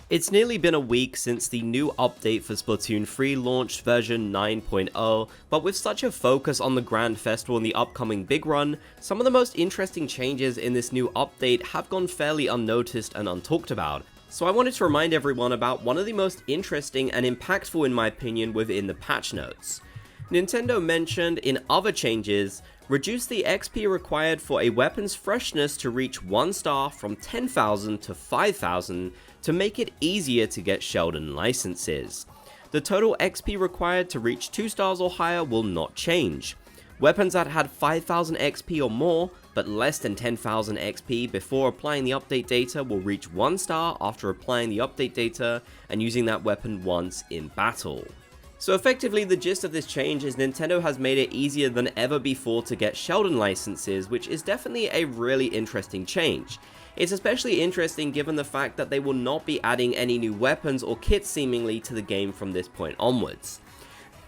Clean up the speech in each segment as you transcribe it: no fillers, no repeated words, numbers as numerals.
It's nearly been a week since the new update for Splatoon 3 launched version 9.0, but with such a focus on the Grand Festival and the upcoming Big Run, some of the most interesting changes in this new update have gone fairly unnoticed and untalked about. So I wanted to remind everyone about one of the most interesting and impactful in my opinion within the patch notes. Nintendo mentioned in other changes, reduce the XP required for a weapon's freshness to reach 1 star from 10,000 to 5,000 to make it easier to get Sheldon licenses. The total XP required to reach 2 stars or higher will not change. Weapons that had 5,000 XP or more, but less than 10,000 XP before applying the update data will reach 1 star after applying the update data and using that weapon once in battle. So effectively the gist of this change is Nintendo has made it easier than ever before to get Sheldon licenses, which is definitely a really interesting change. It's especially interesting given the fact that they will not be adding any new weapons or kits seemingly to the game from this point onwards.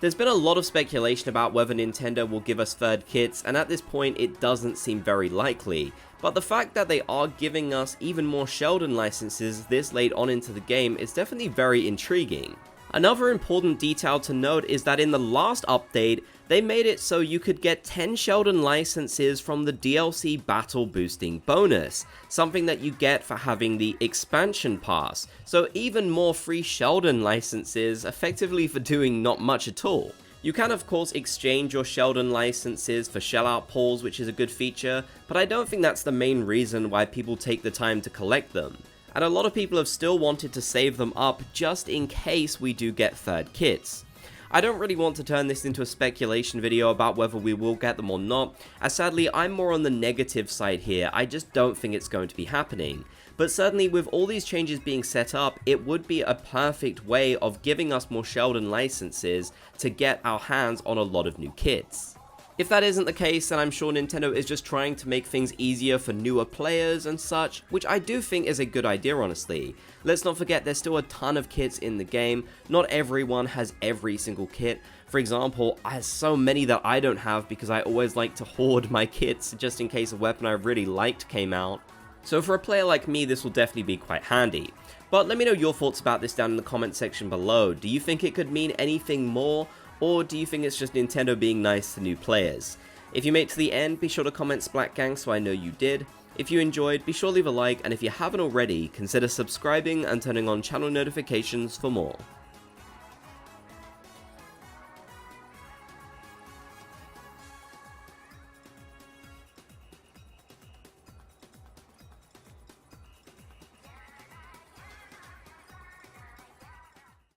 There's been a lot of speculation about whether Nintendo will give us third kits, and at this point it doesn't seem very likely, but the fact that they are giving us even more Sheldon licenses this late on into the game is definitely very intriguing. Another important detail to note is that in the last update, they made it so you could get 10 Sheldon licenses from the DLC Battle Boosting bonus, something that you get for having the expansion pass, so even more free Sheldon licenses effectively for doing not much at all. You can of course exchange your Sheldon licenses for shellout pulls, which is a good feature, but I don't think that's the main reason why people take the time to collect them. And a lot of people have still wanted to save them up just in case we do get third kits. I don't really want to turn this into a speculation video about whether we will get them or not, as sadly I'm more on the negative side here. I just don't think it's going to be happening. But certainly with all these changes being set up, it would be a perfect way of giving us more Sheldon licenses to get our hands on a lot of new kits. If that isn't the case, then I'm sure Nintendo is just trying to make things easier for newer players and such, which I do think is a good idea honestly. Let's not forget there's still a ton of kits in the game, not everyone has every single kit. For example, I have so many that I don't have because I always like to hoard my kits just in case a weapon I really liked came out. So for a player like me, this will definitely be quite handy. But let me know your thoughts about this down in the comment section below. Do you think it could mean anything more? Or do you think it's just Nintendo being nice to new players? If you made it to the end, be sure to comment Splat Gang so I know you did. If you enjoyed, be sure to leave a like, and if you haven't already, consider subscribing and turning on channel notifications for more.